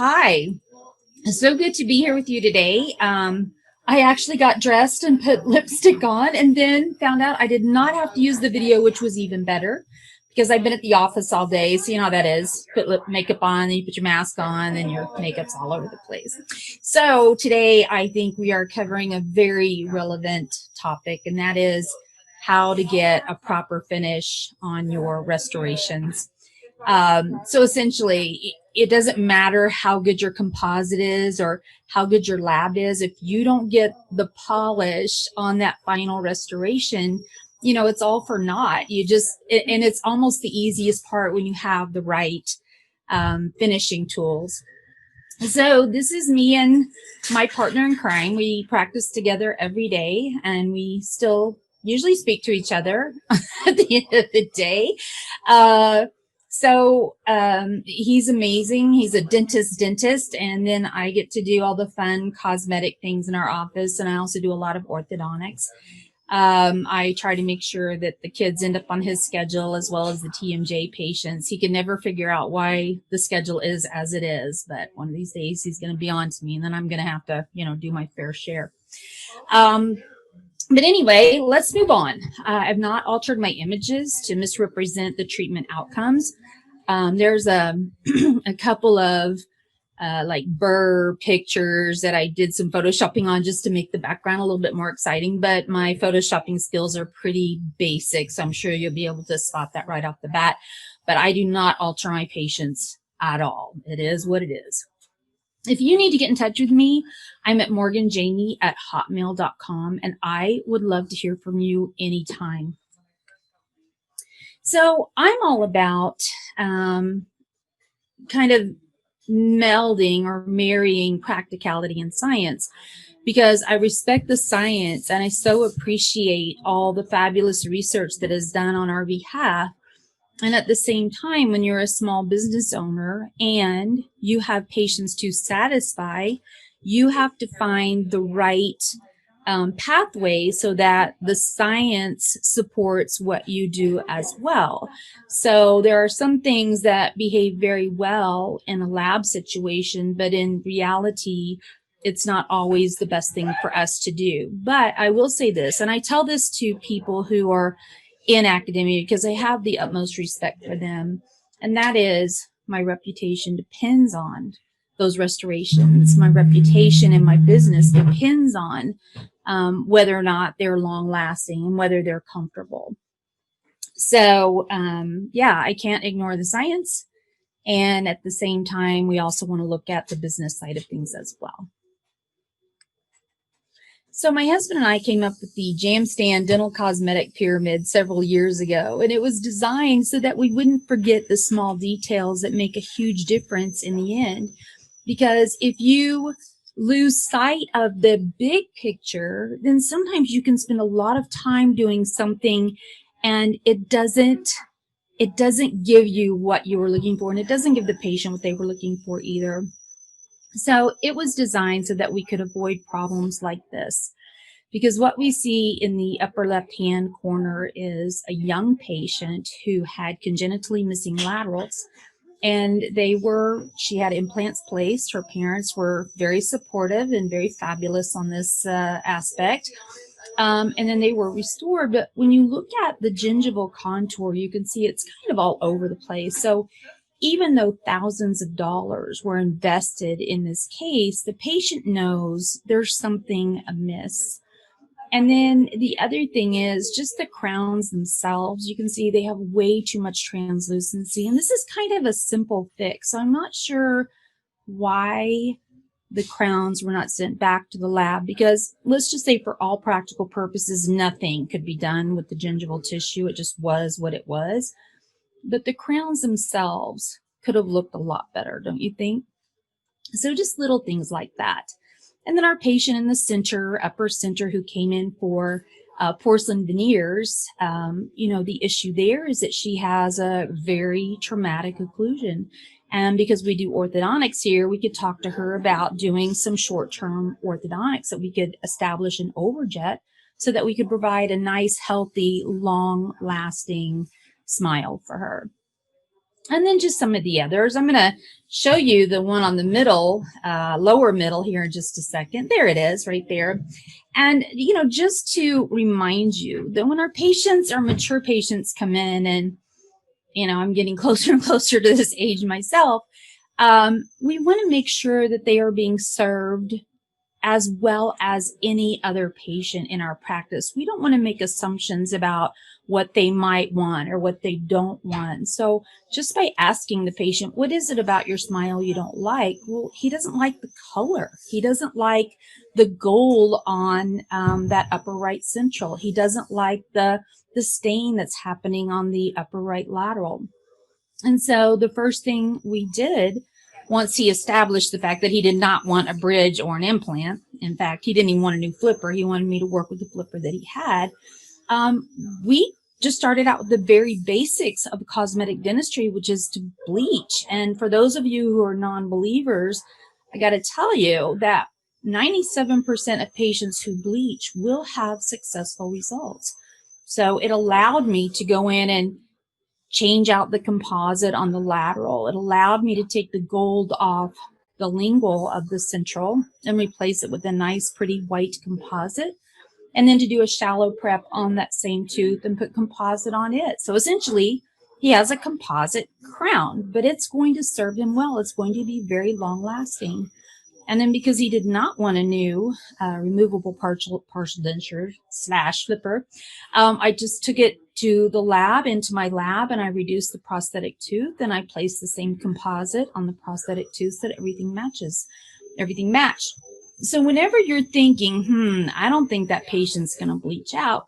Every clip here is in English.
Hi, it's so good to be here with you today. I actually got dressed and put lipstick on and then found out I did not have to use the video, which was even better because I've been at the office all day. So you know how that is. Put makeup on, then you put your mask on, then your makeup's all over the place. So today I think we are covering a very relevant topic, and that is how to get a proper finish on your restorations. So essentially, it doesn't matter how good your composite is or how good your lab is. If you don't get the polish on that final restoration, you know, it's all for naught. And it's almost the easiest part when you have the right finishing tools. So this is me and my partner in crime. We practice together every day, and we still usually speak to each other at the end of the day. He's amazing. He's a dentist, and then I get to do all the fun cosmetic things in our office, and I also do a lot of orthodontics. I try to make sure that the kids end up on his schedule as well as the TMJ patients. He can never figure out why the schedule is as it is, but one of these days he's going to be on to me, and then I'm going to have to, do my fair share. But anyway, let's move on. I've not altered my images to misrepresent the treatment outcomes. There's a couple of like Burr pictures that I did some photoshopping on just to make the background a little bit more exciting, but my photoshopping skills are pretty basic, so I'm sure you'll be able to spot that right off the bat. But I do not alter my patients at all. It is what it is. If you need to get in touch with me, I'm at morganjamie@hotmail.com, and I would love to hear from you anytime. So I'm all about kind of melding or marrying practicality and science, because I respect the science and I so appreciate all the fabulous research that is done on our behalf. And at the same time, when you're a small business owner and you have patients to satisfy, you have to find the right pathway so that the science supports what you do as well. So there are some things that behave very well in a lab situation, but in reality, it's not always the best thing for us to do. But I will say this, and I tell this to people who are in academia because I have the utmost respect for them, and that is my reputation depends on those restorations. My reputation in my business depends on whether or not they're long lasting and whether they're comfortable. So I can't ignore the science. And at the same time, we also want to look at the business side of things as well. So my husband and I came up with the Jamstand Dental Cosmetic Pyramid several years ago, and it was designed so that we wouldn't forget the small details that make a huge difference in the end. Because if you lose sight of the big picture, then sometimes you can spend a lot of time doing something and it doesn't give you what you were looking for, and it doesn't give the patient what they were looking for either. So it was designed so that we could avoid problems like this. Because what we see in the upper left-hand corner is a young patient who had congenitally missing laterals, and she had implants placed. Her parents were very supportive and very fabulous on this aspect. And then they were restored. But when you look at the gingival contour, you can see it's kind of all over the place. So even though thousands of dollars were invested in this case, the patient knows there's something amiss. And then the other thing is just the crowns themselves. You can see they have way too much translucency. And this is kind of a simple fix. So I'm not sure why the crowns were not sent back to the lab, because let's just say for all practical purposes, nothing could be done with the gingival tissue. It just was what it was. But the crowns themselves could have looked a lot better, don't you think? So just little things like that. And then our patient in the center, upper center, who came in for porcelain veneers, the issue there is that she has a very traumatic occlusion. And because we do orthodontics here, we could talk to her about doing some short-term orthodontics that we could establish an overjet so that we could provide a nice, healthy, long-lasting smile for her. And then just some of the others. I'm going to show you the one on the middle, lower middle here in just a second. There it is right there. And, just to remind you that when our patients, our mature patients come in, and, I'm getting closer and closer to this age myself, we want to make sure that they are being served as well as any other patient in our practice. We don't want to make assumptions about what they might want or what they don't want. So just by asking the patient, what is it about your smile you don't like? Well, he doesn't like the color. He doesn't like the gold on that upper right central. He doesn't like the stain that's happening on the upper right lateral. And so the first thing we did, once he established the fact that he did not want a bridge or an implant, in fact, he didn't even want a new flipper. He wanted me to work with the flipper that he had. We just started out with the very basics of cosmetic dentistry, which is to bleach. And for those of you who are non-believers, I got to tell you that 97% of patients who bleach will have successful results. So it allowed me to go in and change out the composite on the lateral. It allowed me to take the gold off the lingual of the central and replace it with a nice, pretty white composite, and then to do a shallow prep on that same tooth and put composite on it. So essentially, he has a composite crown, but it's going to serve him well. It's going to be very long lasting. And then because he did not want a new removable partial denture / flipper, I just took it to the lab, into my lab, and I reduced the prosthetic tooth, and I placed the same composite on the prosthetic tooth so that everything matches. Everything matched. So whenever you're thinking, I don't think that patient's going to bleach out,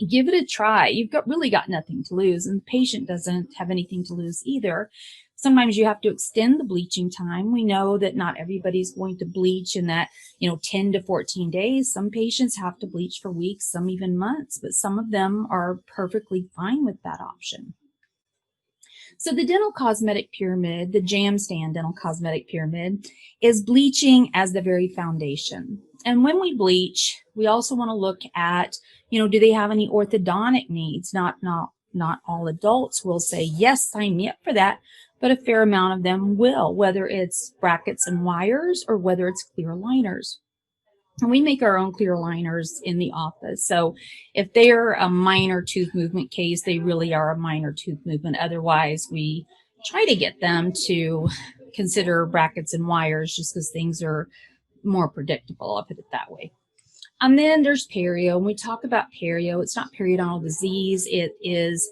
give it a try. You've really got nothing to lose, and the patient doesn't have anything to lose either. Sometimes you have to extend the bleaching time. We know that not everybody's going to bleach in that, 10 to 14 days. Some patients have to bleach for weeks, some even months, but some of them are perfectly fine with that option. So the dental cosmetic pyramid, the Jamstand dental cosmetic pyramid, is bleaching as the very foundation. And when we bleach, we also want to look at, do they have any orthodontic needs? Not all adults will say, yes, sign me up for that, but a fair amount of them will, whether it's brackets and wires or whether it's clear aligners. And we make our own clear aligners in the office. So if they're a minor tooth movement case, they really are a minor tooth movement. Otherwise, we try to get them to consider brackets and wires just because things are more predictable. I'll put it that way. And then there's perio. When we talk about perio, it's not periodontal disease. It is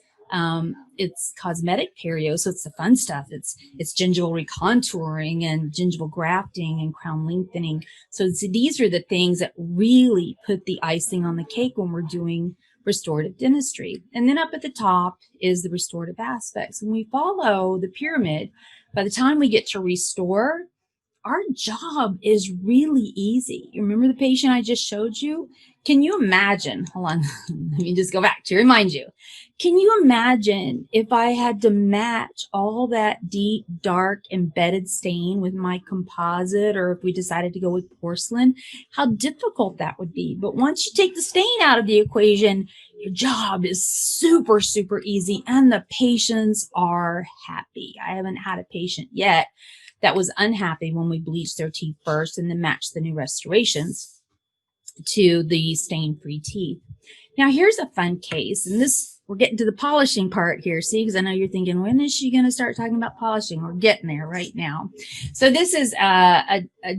it's cosmetic perio, so it's the fun stuff. It's gingival recontouring and gingival grafting and crown lengthening. So these are the things that really put the icing on the cake when we're doing restorative dentistry. And then up at the top is the restorative aspects. When we follow the pyramid, by the time we get to restore, our job is really easy. You remember the patient I just showed you? Can you imagine? Hold on. Let me just go back to remind you. Can you imagine if I had to match all that deep, dark, embedded stain with my composite, or if we decided to go with porcelain, how difficult that would be. But once you take the stain out of the equation, your job is super, super easy, and the patients are happy. I haven't had a patient yet that was unhappy when we bleached their teeth first and then matched the new restorations to the stain-free teeth. Now, here's a fun case, and we're getting to the polishing part here, see, because I know you're thinking, when is she going to start talking about polishing? We're getting there right now. So this is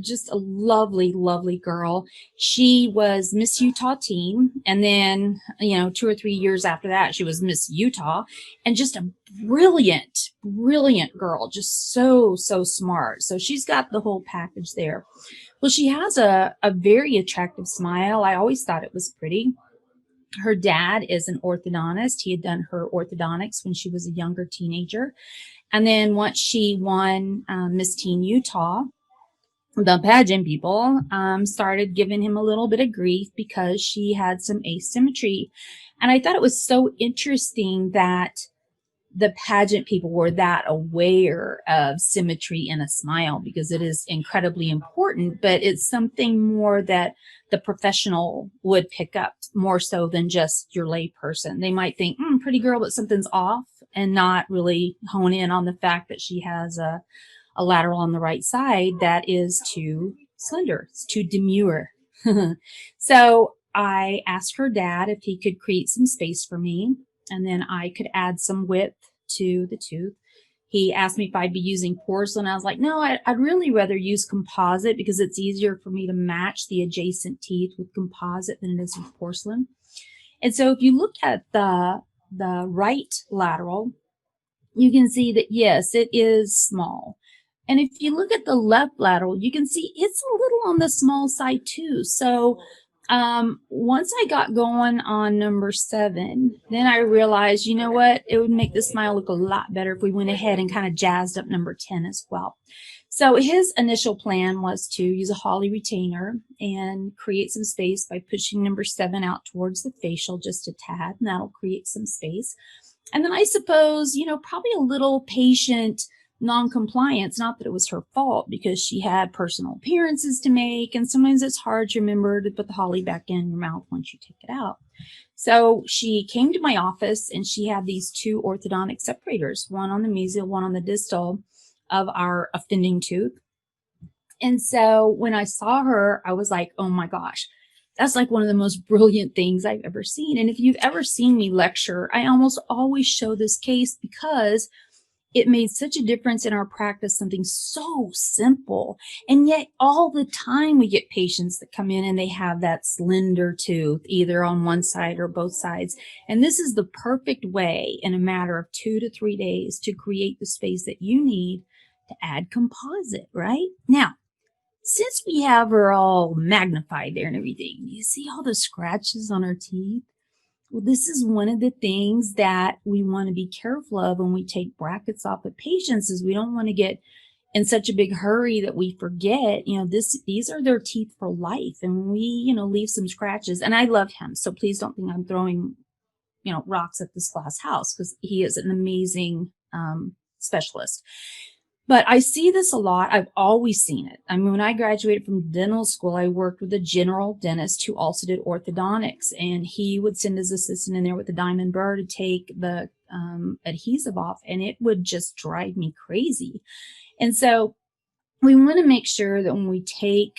just a lovely, lovely girl. She was Miss Utah teen, and then, 2 or 3 years after that, she was Miss Utah, and just a brilliant, brilliant girl, just so, so smart. So she's got the whole package there. Well, she has a very attractive smile. I always thought it was pretty. Her dad is an orthodontist. He had done her orthodontics when she was a younger teenager. And then once she won Miss Teen Utah, the pageant people started giving him a little bit of grief because she had some asymmetry. And I thought it was so interesting that the pageant people were that aware of symmetry in a smile, because it is incredibly important, but it's something more that the professional would pick up more so than just your lay person. They might think, pretty girl, but something's off. and not really hone in on the fact that she has a lateral on the right side that is too slender, it's too demure. So I asked her dad if he could create some space for me, and then I could add some width to the tooth. He asked me if I'd be using porcelain. I was like, no, I'd really rather use composite because it's easier for me to match the adjacent teeth with composite than it is with porcelain. And so if you look at the right lateral, you can see that, yes, it is small. And if you look at the left lateral, you can see it's a little on the small side too. So once I got going on number 7, then I realized, you know what, it would make the smile look a lot better if we went ahead and kind of jazzed up number 10 as well. So his initial plan was to use a Holly retainer and create some space by pushing number 7 out towards the facial just a tad, and that'll create some space. And then I suppose, you know, probably a little patient non-compliance, not that it was her fault, because she had personal appearances to make, and sometimes it's hard to remember to put the Holly back in your mouth once you take it out. So she came to my office and she had these 2 orthodontic separators, one on the mesial, one on the distal of our offending tooth. And so when I saw her, I was like, oh my gosh, that's like one of the most brilliant things I've ever seen. And if you've ever seen me lecture, I almost always show this case because it made such a difference in our practice, something so simple. And yet all the time we get patients that come in and they have that slender tooth, either on one side or both sides. And this is the perfect way in a matter of 2 to 3 days to create the space that you need to add composite, right? Now, since we have her all magnified there and everything, you see all the scratches on her teeth? Well, this is one of the things that we want to be careful of when we take brackets off of patients, is we don't want to get in such a big hurry that we forget, you know, these are their teeth for life. And when we, you know, leave some scratches, and I love him, so please don't think I'm throwing, you know, rocks at this glass house, because he is an amazing specialist. But I see this a lot. I've always seen it. I mean, when I graduated from dental school, I worked with a general dentist who also did orthodontics, and he would send his assistant in there with a diamond burr to take the adhesive off, and it would just drive me crazy. And so we want to make sure that when we take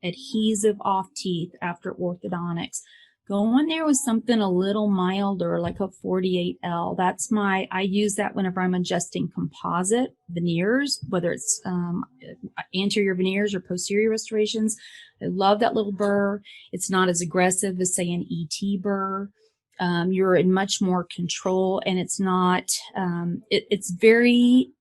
adhesive off teeth after orthodontics, go in there with something a little milder, like a 48L. I use that whenever I'm adjusting composite veneers, whether it's anterior veneers or posterior restorations. I love that little burr. It's not as aggressive as, say, an ET burr. You're in much more control, and it's not, it's very,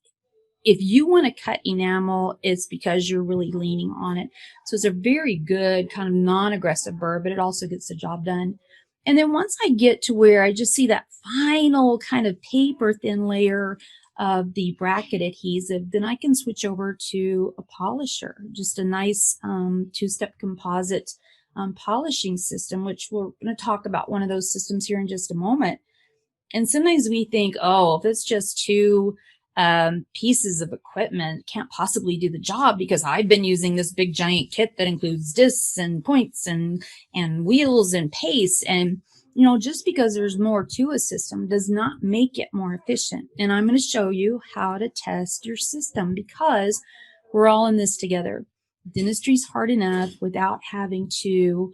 if you want to cut enamel, it's because you're really leaning on it. So it's a very good kind of non-aggressive burr, but it also gets the job done. And then once I get to where I just see that final kind of paper thin layer of the bracket adhesive, then I can switch over to a polisher, just a nice 2-step composite polishing system, which we're going to talk about one of those systems here in just a moment. And sometimes we think, oh, if it's just 2 pieces of equipment, can't possibly do the job because I've been using this big giant kit that includes discs and points and wheels and paste. And, you know, just because there's more to a system does not make it more efficient. And I'm going to show you how to test your system, because we're all in this together. Dentistry's hard enough without having to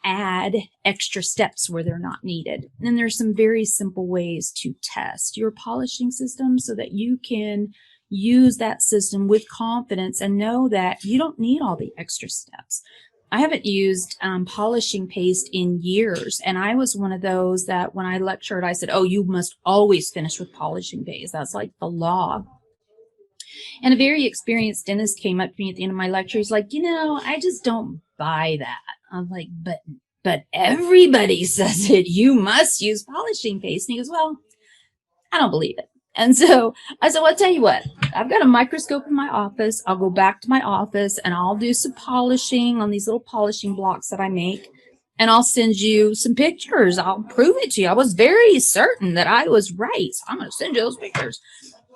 add extra steps where they're not needed. And there's some very simple ways to test your polishing system so that you can use that system with confidence and know that you don't need all the extra steps. I haven't used polishing paste in years, and I was one of those that when I lectured, I said, oh, you must always finish with polishing paste. That's like the law. And a very experienced dentist came up to me at the end of my lecture. He's like, you know, I just don't buy that. I'm like, but everybody says it. You must use polishing paste. And he goes, well, I don't believe it. And so I said, well, I'll tell you what, I've got a microscope in my office. I'll go back to my office and I'll do some polishing on these little polishing blocks that I make. And I'll send you some pictures. I'll prove it to you. I was very certain that I was right. So I'm going to send you those pictures.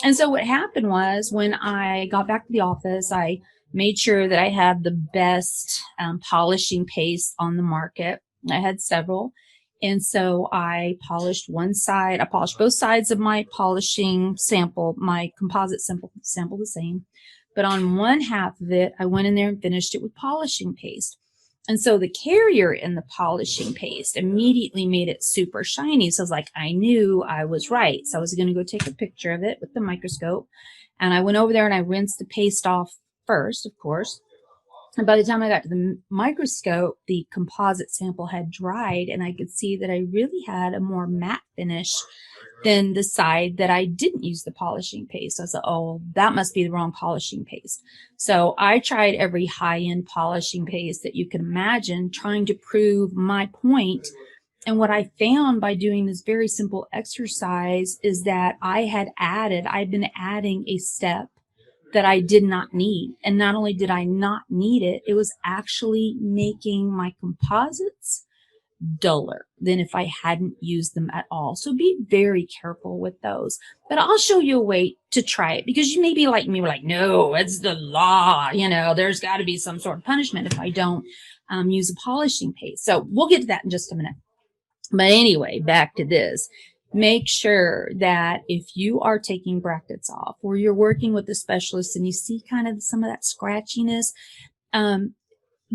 And so what happened was, when I got back to the office, I made sure that I had the best polishing paste on the market. I had several. And so I polished one side. I polished both sides of my polishing sample, my composite sample the same. But on one half of it, I went in there and finished it with polishing paste. And so the carrier in the polishing paste immediately made it super shiny. So I was like, I knew I was right. So I was going to go take a picture of it with the microscope. And I went over there and I rinsed the paste off first, of course. And by the time I got to the microscope, the composite sample had dried, and I could see that I really had a more matte finish than the side that I didn't use the polishing paste. So I said, oh, that must be the wrong polishing paste. So I tried every high-end polishing paste that you can imagine, trying to prove my point. And what I found by doing this very simple exercise is that I'd been adding a step that I did not need. And not only did I not need it, it was actually making my composites duller than if I hadn't used them at all. So be very careful with those. But I'll show you a way to try it, because you may be like me, we're like, no, it's the law. There's got to be some sort of punishment if I don't use a polishing paste. So we'll get to that in just a minute. But anyway, back to this. Make sure that if you are taking brackets off or you're working with a specialist and you see kind of some of that scratchiness,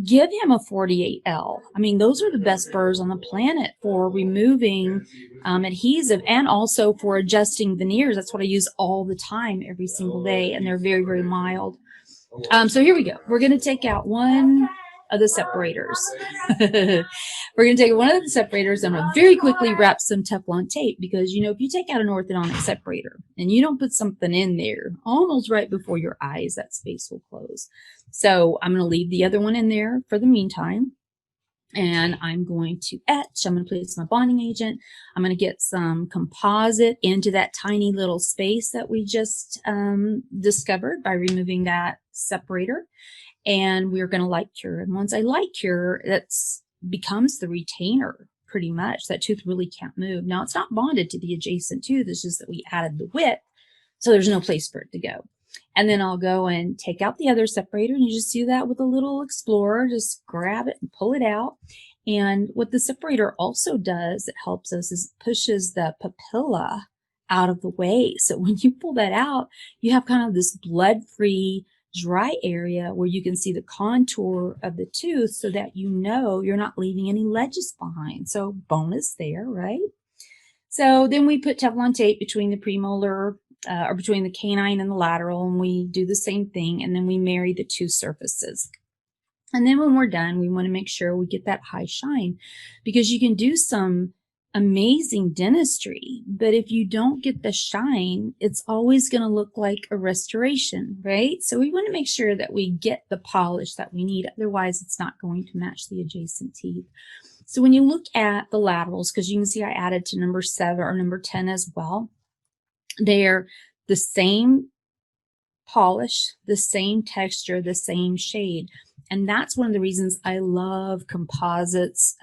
give him a 48L. I mean, those are the best burrs on the planet for removing adhesive and also for adjusting veneers. That's what I use all the time, every single day, and they're very, very mild. So here we go. We're going to take out one of the separators. We're going to take one of the separators and I'm going to very quickly wrap some Teflon tape, because, if you take out an orthodontic separator and you don't put something in there almost right before your eyes, that space will close. So I'm going to leave the other one in there for the meantime. And I'm going to etch. I'm going to place my bonding agent. I'm going to get some composite into that tiny little space that we just discovered by removing that separator. And we're going to light cure. And once I light cure, that becomes the retainer pretty much. That tooth really can't move. Now, it's not bonded to the adjacent tooth. It's just that we added the width, so there's no place for it to go. And then I'll go and take out the other separator, and you just do that with a little explorer. Just grab it and pull it out. And what the separator also does, it helps us, is pushes the papilla out of the way. So when you pull that out, you have kind of this blood-free, dry area where you can see the contour of the tooth, so that you're not leaving any ledges behind. So bonus there, right? So then we put Teflon tape between the premolar or between the canine and the lateral, and we do the same thing, and then we marry the two surfaces. And then when we're done, we want to make sure we get that high shine, because you can do some amazing dentistry, but if you don't get the shine, it's always going to look like a restoration, right? So we want to make sure that we get the polish that we need. Otherwise, it's not going to match the adjacent teeth. So when you look at the laterals, because you can see I added to number 7 or number 10 as well, they're the same polish, the same texture, the same shade. And that's one of the reasons I love composites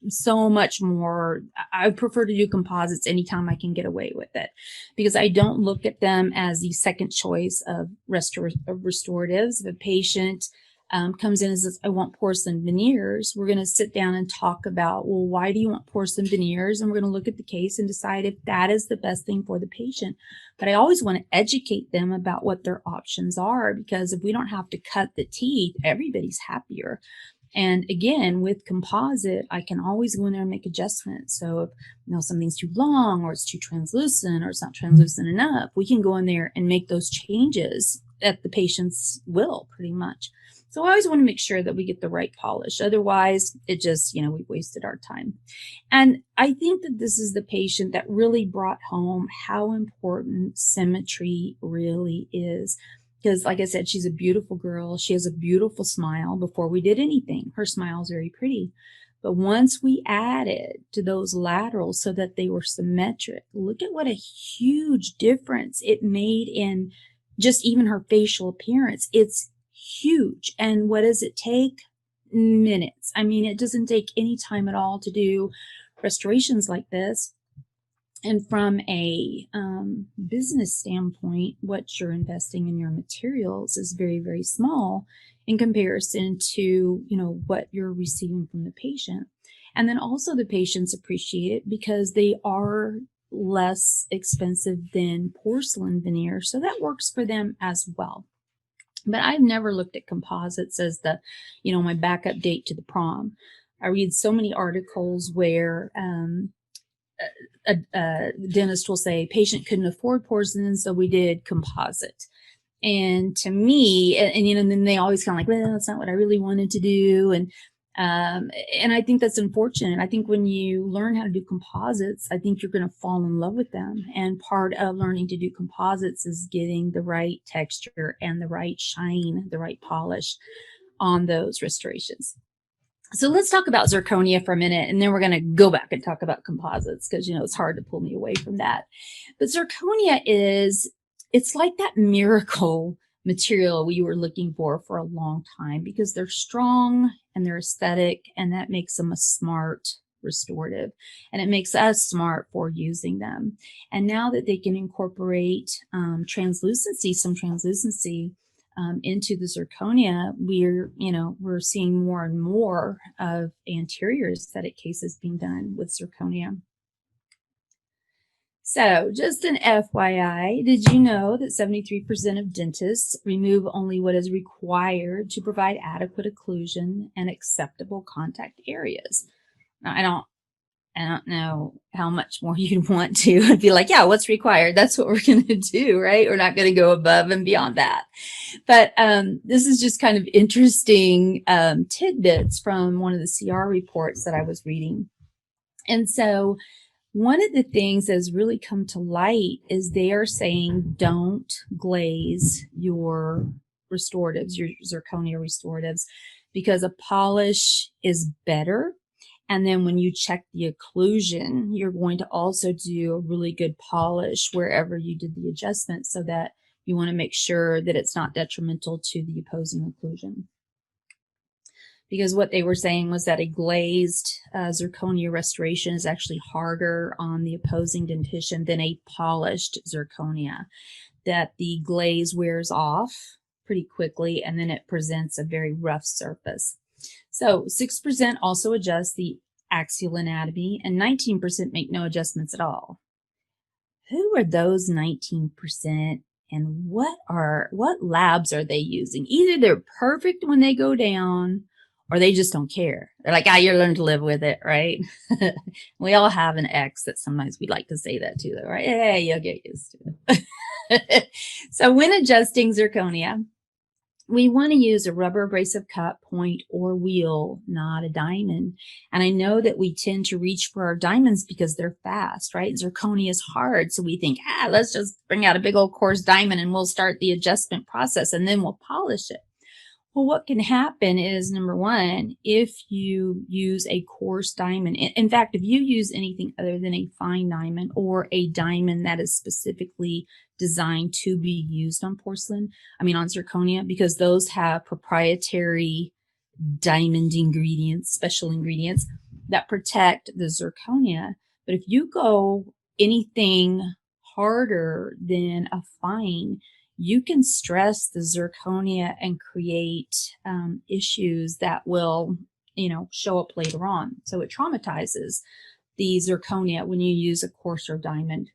so much more. I prefer to do composites anytime I can get away with it, because I don't look at them as the second choice of restoratives. If a patient comes in and says, I want porcelain veneers, we're going to sit down and talk about, well, why do you want porcelain veneers? And we're going to look at the case and decide if that is the best thing for the patient. But I always want to educate them about what their options are, because if we don't have to cut the teeth, everybody's happier. And again, with composite, I can always go in there and make adjustments. So if something's too long, or it's too translucent, or it's not translucent enough, we can go in there and make those changes at the patient's will, pretty much. So I always want to make sure that we get the right polish. Otherwise, it just, we've wasted our time. And I think that this is the patient that really brought home how important symmetry really is. Because like I said, she's a beautiful girl. She has a beautiful smile. Before we did anything, her smile is very pretty. But once we added to those laterals so that they were symmetric, look at what a huge difference it made in just even her facial appearance. It's huge. And what does it take? Minutes. I mean, it doesn't take any time at all to do restorations like this. And from a business standpoint, what you're investing in your materials is very, very small in comparison to, what you're receiving from the patient. And then also the patients appreciate it because they are less expensive than porcelain veneer. So that works for them as well. But I've never looked at composites as my backup date to the prom. I read so many articles where a dentist will say patient couldn't afford porcelain, so we did composite. And to me, and then they always kind of like, well, that's not what I really wanted to do. And I think that's unfortunate. I think when you learn how to do composites, I think you're going to fall in love with them. And part of learning to do composites is getting the right texture and the right shine, the right polish on those restorations. So let's talk about zirconia for a minute, and then we're going to go back and talk about composites because, it's hard to pull me away from that. But zirconia it's like that miracle material we were looking for a long time because they're strong and they're aesthetic, and that makes them a smart restorative, and it makes us smart for using them. And now that they can incorporate some translucency into the zirconia, we're seeing more and more of anterior aesthetic cases being done with zirconia. So just an FYI, did you know that 73% of dentists remove only what is required to provide adequate occlusion and acceptable contact areas? Now, I don't know how much more you'd want to. I'd be like, yeah, what's required? That's what we're going to do, right? We're not going to go above and beyond that. But this is just kind of interesting tidbits from one of the CR reports that I was reading. And so one of the things that has really come to light is they are saying don't glaze your restoratives, your zirconia restoratives, because a polish is better. And then when you check the occlusion, you're going to also do a really good polish wherever you did the adjustment, so that you want to make sure that it's not detrimental to the opposing occlusion. Because what they were saying was that a glazed zirconia restoration is actually harder on the opposing dentition than a polished zirconia, that the glaze wears off pretty quickly and then it presents a very rough surface. So 6% also adjust the axial anatomy and 19% make no adjustments at all. Who are those 19%? And what labs are they using? Either they're perfect when they go down, or they just don't care. They're like, you learn to live with it, right? We all have an ex that sometimes we'd like to say that to, though, right? Hey, you'll get used to it. So when adjusting zirconia, we want to use a rubber abrasive cut, point, or wheel, not a diamond. And I know that we tend to reach for our diamonds because they're fast, right? Zirconia is hard. So we think, let's just bring out a big old coarse diamond and we'll start the adjustment process and then we'll polish it. Well, what can happen is, number one, if you use a coarse diamond, in fact, if you use anything other than a fine diamond or a diamond that is specifically designed to be used on on zirconia, because those have proprietary diamond ingredients, special ingredients that protect the zirconia. But if you go anything harder than a fine, you can stress the zirconia and create issues that will, show up later on. So it traumatizes the zirconia when you use a coarser diamond.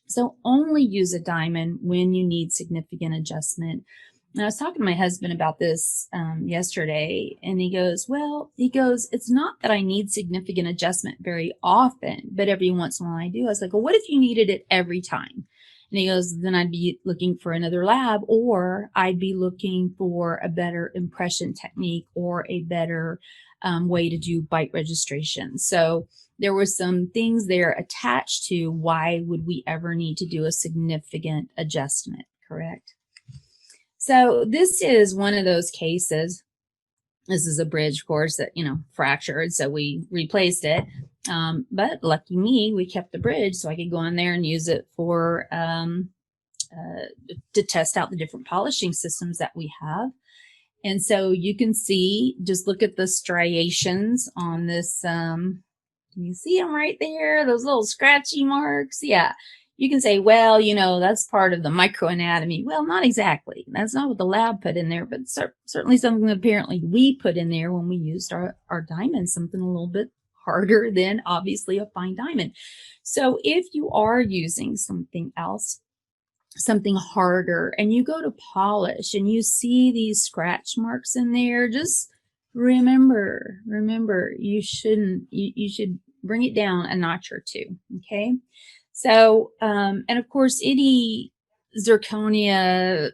So only use a diamond when you need significant adjustment. And I was talking to my husband about this yesterday, and he goes, it's not that I need significant adjustment very often, but every once in a while I do. I was like, well, what if you needed it every time? And he goes, then I'd be looking for another lab, or I'd be looking for a better impression technique or a better way to do bite registration. So there were some things there attached to why would we ever need to do a significant adjustment, correct? So this is one of those cases. This is a bridge, of course, that, fractured, so we replaced it. But lucky me, we kept the bridge so I could go in there and use it for to test out the different polishing systems that we have. And so you can see, just look at the striations on this. Can you see them right there? Those little scratchy marks? Yeah. You can say, well, that's part of the microanatomy. Well, not exactly. That's not what the lab put in there, but certainly something that apparently we put in there when we used our diamonds, something a little bit harder than obviously a fine diamond. So if you are using something else, something harder, and you go to polish and you see these scratch marks in there, just remember, you should bring it down a notch or two. Okay. So, and of course, any zirconia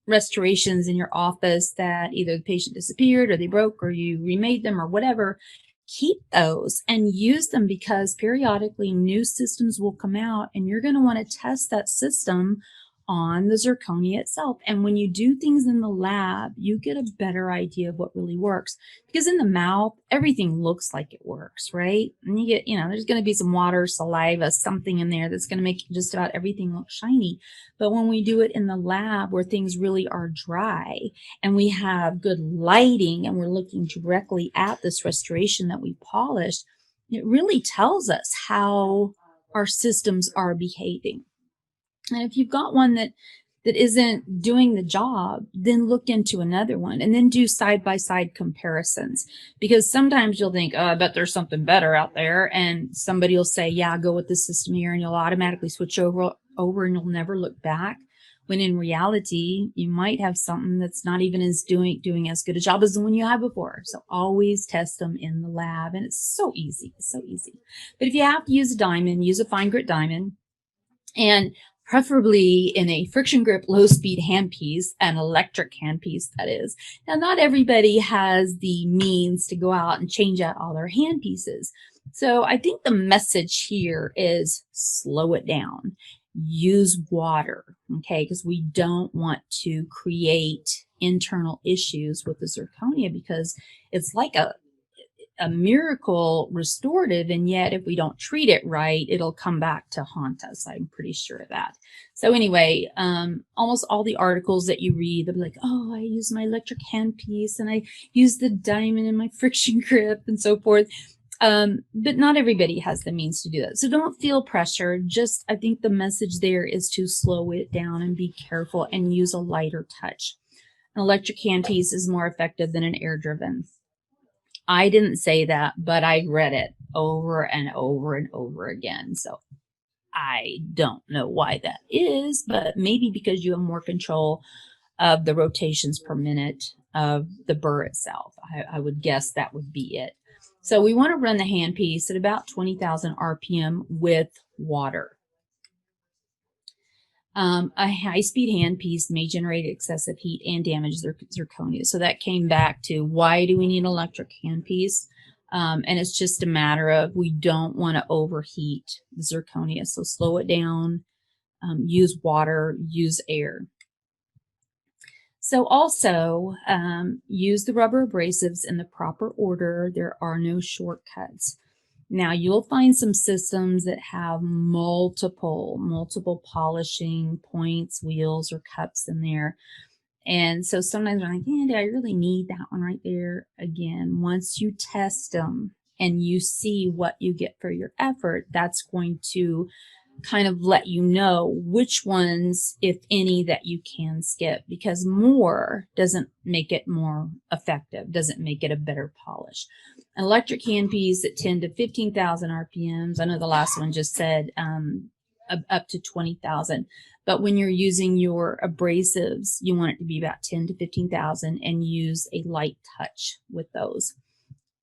restorations in your office that either the patient disappeared or they broke or you remade them or whatever, keep those and use them, because periodically new systems will come out and you're going to want to test that system on the zirconia itself. And when you do things in the lab, you get a better idea of what really works, because in the mouth, everything looks like it works, right? And you get, there's going to be some water, saliva, something in there that's going to make just about everything look shiny. But when we do it in the lab where things really are dry and we have good lighting and we're looking directly at this restoration that we polished, it really tells us how our systems are behaving. And if you've got one that isn't doing the job, then look into another one and then do side-by-side comparisons. Because sometimes you'll think, oh, I bet there's something better out there. And somebody will say, yeah, go with this system here, and you'll automatically switch over and you'll never look back. When in reality, you might have something that's not even doing as good a job as the one you had before. So always test them in the lab. And it's so easy, so easy. But if you have to use a diamond, use a fine grit diamond. And preferably in a friction grip, low speed handpiece, an electric handpiece, that is. Now, not everybody has the means to go out and change out all their handpieces. So I think the message here is slow it down. Use water, okay? Because we don't want to create internal issues with the zirconia, because it's like a miracle restorative, and yet if we don't treat it right, it'll come back to haunt us. I'm pretty sure of that. So anyway, almost all the articles that you read, they'll be like, oh, I use my electric handpiece and I use the diamond in my friction grip and so forth. But not everybody has the means to do that. So don't feel pressure. Just, I think the message there is to slow it down and be careful and use a lighter touch. An electric handpiece is more effective than an air driven. I didn't say that, but I read it over and over and over again. So I don't know why that is, but maybe because you have more control of the rotations per minute of the burr itself. I would guess that would be it. So we want to run the handpiece at about 20,000 RPM with water. A high-speed handpiece may generate excessive heat and damage zirconia. So that came back to, why do we need an electric handpiece? And it's just a matter of, we don't want to overheat the zirconia. So slow it down, use water, use air. So also use the rubber abrasives in the proper order. There are no shortcuts. Now, you'll find some systems that have multiple polishing points, wheels, or cups in there. And so sometimes I'm like, yeah, do I really need that one right there? Again, once you test them and you see what you get for your effort, that's going to kind of let you know which ones, if any, that you can skip, because more doesn't make it more effective, doesn't make it a better polish. An electric handpiece at 10 to 15,000 RPMs. I know the last one just said up to 20,000. But when you're using your abrasives, you want it to be about 10 to 15,000 and use a light touch with those.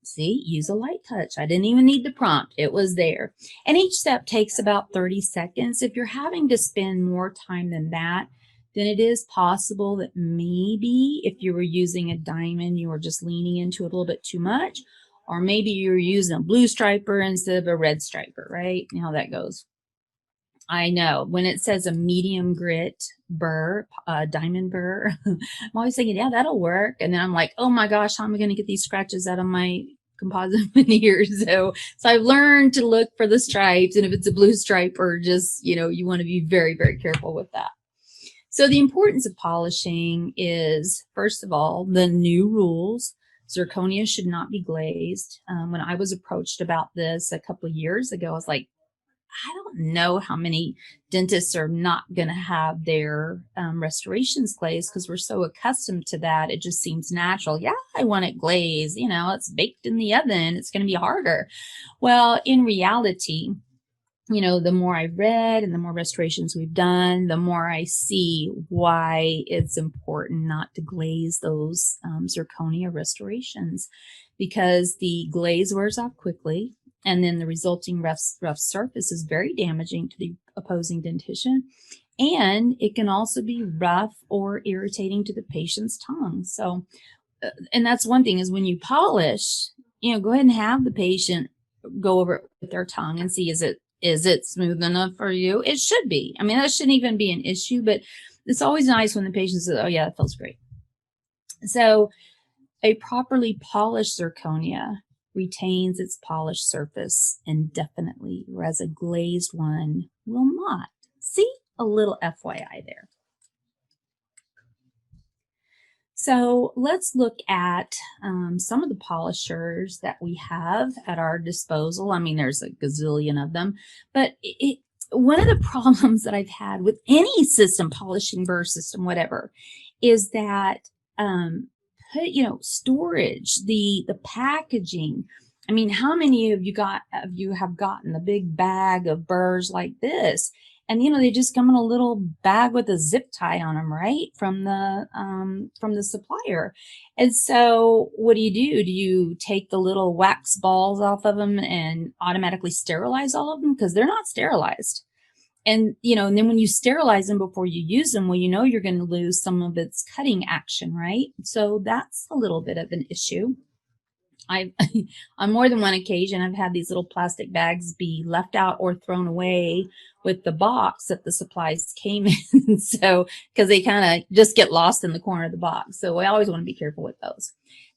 See, use a light touch. I didn't even need the prompt. It was there. And each step takes about 30 seconds. If you're having to spend more time than that, then it is possible that maybe if you were using a diamond, you were just leaning into it a little bit too much. Or maybe you're using a blue striper instead of a red striper, right? You know how that goes. I know when it says a medium grit burr, diamond burr, I'm always thinking, yeah, that'll work. And then I'm like, oh my gosh, how am I going to get these scratches out of my composite veneer? So I've learned to look for the stripes. And if it's a blue striper, just, you want to be very, very careful with that. So the importance of polishing is, first of all, the new rules. Zirconia should not be glazed. When I was approached about this a couple of years ago, I was like, I don't know how many dentists are not going to have their restorations glazed because we're so accustomed to that. It just seems natural. Yeah, I want it glazed. You know, it's baked in the oven. It's going to be harder. Well, in reality, you know, the more I read and the more restorations we've done, the more I see why it's important not to glaze those zirconia restorations, because the glaze wears off quickly, and then the resulting rough surface is very damaging to the opposing dentition. And it can also be rough or irritating to the patient's tongue. So, and that's one thing, is when you polish, you know, go ahead and have the patient go over it with their tongue and see, is it smooth enough for you? It should be. I mean, that shouldn't even be an issue, but it's always nice when the patient says, oh yeah, it feels great. So a properly polished zirconia retains its polished surface indefinitely, whereas a glazed one will not. See, a little FYI there. So let's look at some of the polishers that we have at our disposal. I mean, there's a gazillion of them, but one of the problems that I've had with any system, polishing, burr system, whatever, is that storage, the packaging. I mean, how many of you have gotten a big bag of burrs like this? And you know, they just come in a little bag with a zip tie on them, right? From the supplier. And so what do? Do you take the little wax balls off of them and automatically sterilize all of them? Because they're not sterilized. And you know, and then when you sterilize them before you use them, well, you know you're going to lose some of its cutting action, right? So that's a little bit of an issue. I've on more than one occasion, I've had these little plastic bags be left out or thrown away with the box that the supplies came in. So, because they kind of just get lost in the corner of the box. So I always want to be careful with those.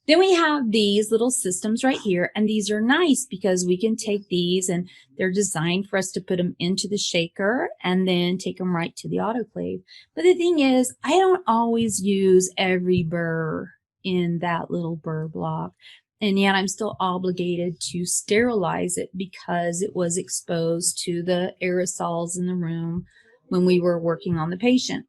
Then we have these little systems right here, and these are nice because we can take these and they're designed for us to put them into the shaker and then take them right to the autoclave. But the thing is, I don't always use every burr in that little burr block. And yet I'm still obligated to sterilize it because it was exposed to the aerosols in the room when we were working on the patient.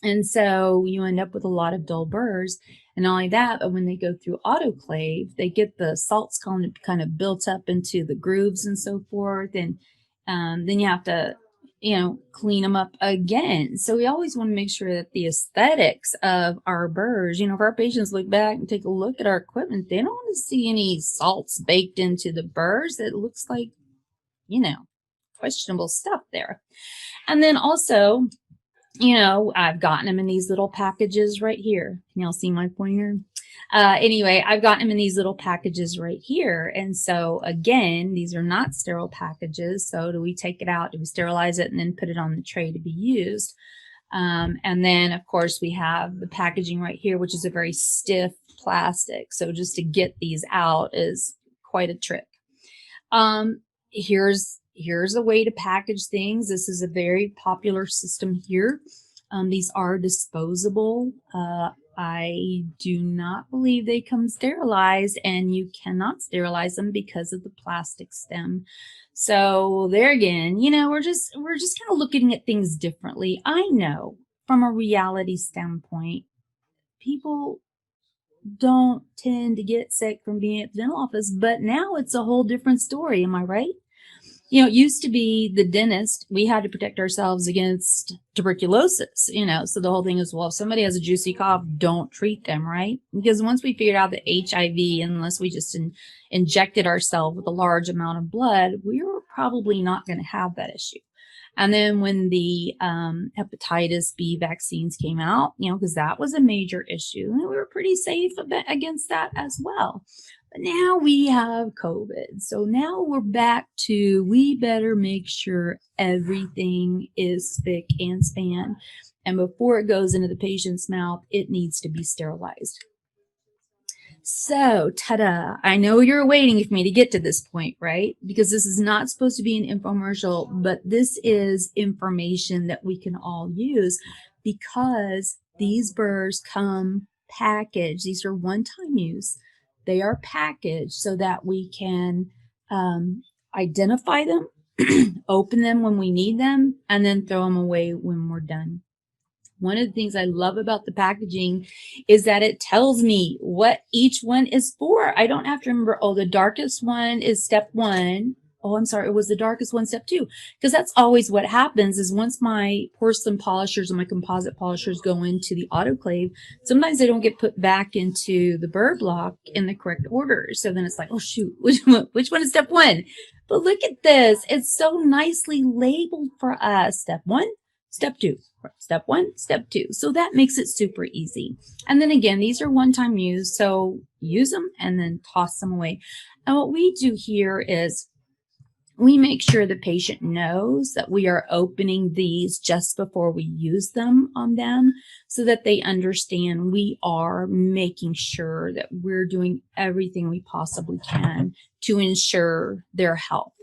And so you end up with a lot of dull burrs. And not only that, but when they go through autoclave, they get the salts kind of built up into the grooves and so forth. And then you have to, you know, clean them up again. So we always want to make sure that the aesthetics of our burrs, you know, if our patients look back and take a look at our equipment, they don't want to see any salts baked into the burrs. It looks like, you know, questionable stuff there. And then also, you know, I've gotten them in these little packages right here. Can y'all see my pointer? Anyway, I've gotten them in these little packages right here. And so again, these are not sterile packages. So do we take it out? Do we sterilize it and then put it on the tray to be used? And then of course we have the packaging right here, which is a very stiff plastic. So just to get these out is quite a trick. Here's a way to package things. This is a very popular system here. These are disposable. I do not believe they come sterilized, and you cannot sterilize them because of the plastic stem. So there again, you know, we're just kind of looking at things differently. I know from a reality standpoint, people don't tend to get sick from being at the dental office, but now it's a whole different story. Am I right? You know, it used to be the dentist, we had to protect ourselves against tuberculosis, you know, so the whole thing is, well, if somebody has a juicy cough, don't treat them, right? Because once we figured out that HIV, unless we just injected ourselves with a large amount of blood, we were probably not going to have that issue. And then when the hepatitis B vaccines came out, you know, because that was a major issue, and we were pretty safe against that as well. But now we have COVID. So now we're back to, we better make sure everything is spick and span. And before it goes into the patient's mouth, it needs to be sterilized. So, ta-da, I know you're waiting for me to get to this point, right? Because this is not supposed to be an infomercial, but this is information that we can all use because these burrs come packaged. These are one-time use. They are packaged so that we can identify them open them when we need them, and then throw them away when we're done. One of the things I love about the packaging is that it tells me what each one is for. I don't have to remember, oh, the darkest one is step 1. Oh, I'm sorry, it was the darkest one, step 2. Because that's always what happens is once my porcelain polishers and my composite polishers go into the autoclave, sometimes they don't get put back into the burr block in the correct order. So then it's like, oh shoot, which one is step 1? But look at this. It's so nicely labeled for us. Step 1, step 2. Step 1, step 2. So that makes it super easy. And then again, these are one-time use, so use them and then toss them away. And what we do here is we make sure the patient knows that we are opening these just before we use them on them so that they understand we are making sure that we're doing everything we possibly can to ensure their health.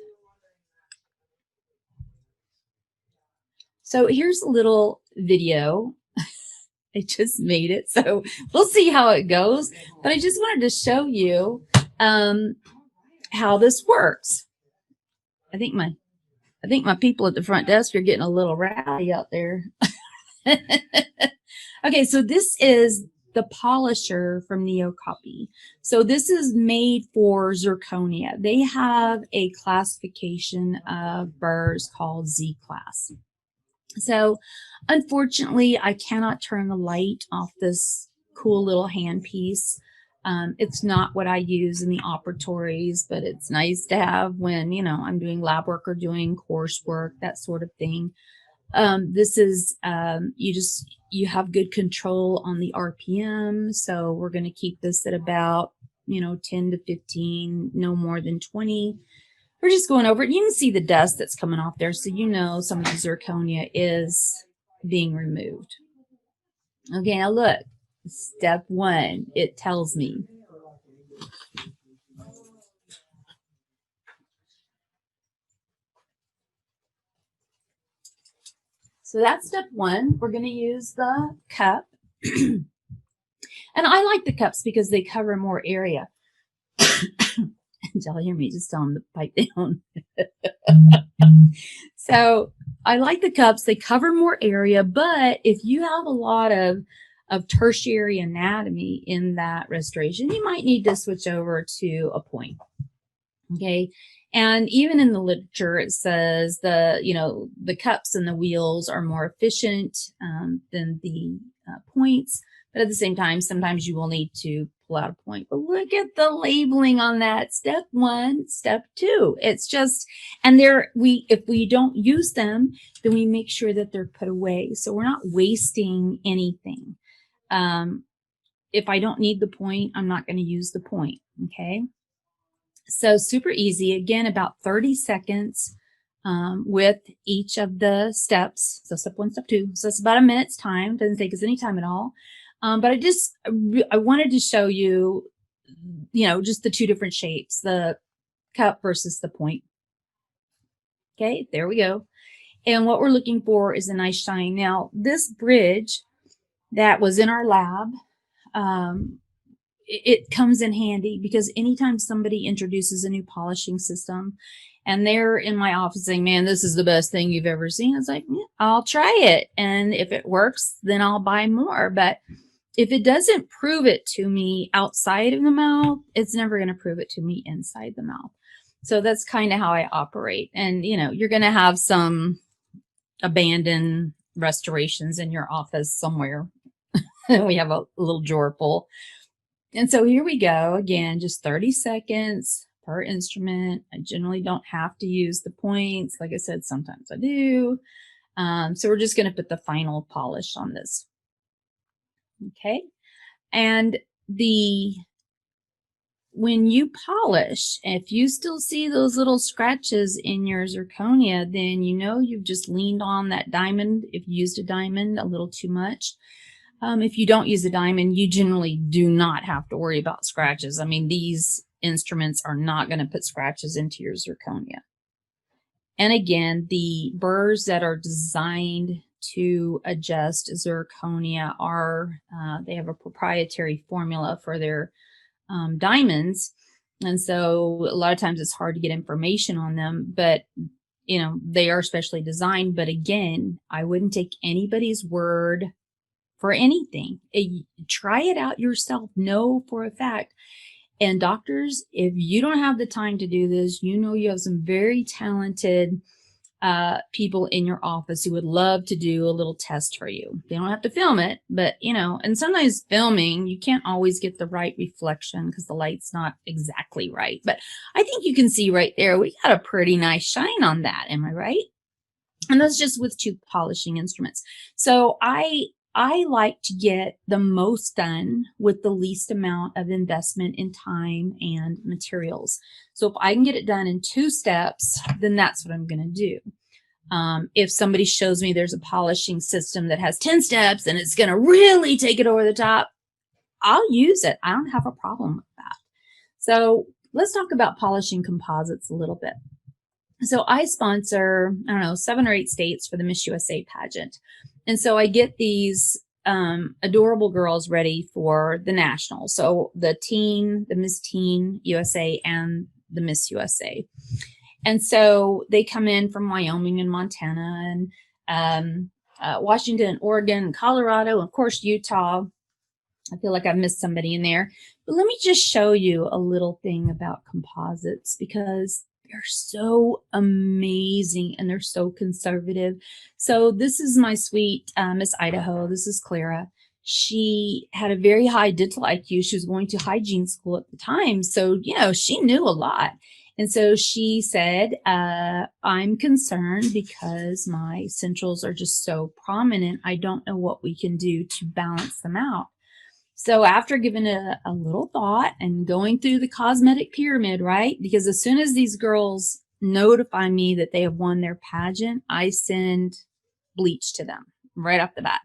So here's a little video. I just made it, so we'll see how it goes. But I just wanted to show you how this works. I think my people at the front desk are getting a little rowdy out there. Okay, so this is the polisher from NeoCopy. So this is made for zirconia. They have a classification of burrs called Z class. So unfortunately, I cannot turn the light off this cool little handpiece. It's not what I use in the operatories, but it's nice to have when, you know, I'm doing lab work or doing coursework, that sort of thing. This is, you have good control on the RPM. So we're going to keep this at about, 10 to 15, no more than 20. We're just going over it. You can see the dust that's coming off there. So some of the zirconia is being removed. Okay, now look. Step 1, it tells me. So that's step 1. We're going to use the cup. And I like the cups because they cover more area. Y'all hear me just telling them to pipe down. So I like the cups. They cover more area, but if you have a lot of tertiary anatomy in that restoration, you might need to switch over to a point. Okay. And even in the literature, it says the cups and the wheels are more efficient than the points. But at the same time, sometimes you will need to pull out a point. But look at the labeling on that. Step 1, step 2. It's just, and if we don't use them, then we make sure that they're put away. So we're not wasting anything. If I don't need the point, I'm not going to use the point. Okay. So super easy. Again, about 30 seconds with each of the steps. So step 1, step 2. So it's about a minute's time. Doesn't take us any time at all. But I wanted to show you, just the 2 different shapes, the cup versus the point. Okay, there we go. And what we're looking for is a nice shine. Now, this bridge that was in our lab, it comes in handy because anytime somebody introduces a new polishing system and they're in my office saying, man, this is the best thing you've ever seen, it's like, yeah, I'll try it. And if it works, then I'll buy more. But if it doesn't prove it to me outside of the mouth, it's never going to prove it to me inside the mouth. So that's kind of how I operate. And, you're going to have some abandoned restorations in your office somewhere. We have a little drawer full. And so here we go. Again, just 30 seconds per instrument. I generally don't have to use the points. Like I said, sometimes I do. So we're just going to put the final polish on this. Okay. And when you polish, if you still see those little scratches in your zirconia, then you've just leaned on that diamond. If you used a diamond a little too much. If you don't use a diamond, you generally do not have to worry about scratches. I mean, these instruments are not going to put scratches into your zirconia. And again, the burrs that are designed to adjust zirconia they have a proprietary formula for their diamonds. And so a lot of times it's hard to get information on them, but you know, they are specially designed. But again, I wouldn't take anybody's word for anything. Try it out yourself. Know for a fact. And doctors, if you don't have the time to do this, you know, you have some very talented people in your office who would love to do a little test for you. They don't have to film it, but you know, and sometimes filming, you can't always get the right reflection because the light's not exactly right. But I think you can see right there, we got a pretty nice shine on that. Am I right? And that's just with two polishing instruments. So I like to get the most done with the least amount of investment in time and materials. So if I can get it done in 2 steps, then that's what I'm going to do. If somebody shows me there's a polishing system that has 10 steps and it's going to really take it over the top, I'll use it. I don't have a problem with that. So let's talk about polishing composites a little bit. So I sponsor, I don't know, 7 or 8 states for the Miss USA pageant. And so I get these adorable girls ready for the national. So the Miss Teen USA and the Miss USA. And so they come in from Wyoming and Montana and Washington, Oregon, Colorado, and of course, Utah. I feel like I've missed somebody in there. But let me just show you a little thing about composites because they're so amazing and they're so conservative. So this is my sweet Miss Idaho. This is Clara. She had a very high dental IQ. She was going to hygiene school at the time. So, you know, she knew a lot. And so she said, I'm concerned because my centrals are just so prominent. I don't know what we can do to balance them out. So after giving it a little thought and going through the cosmetic pyramid, right? Because as soon as these girls notify me that they have won their pageant, I send bleach to them right off the bat.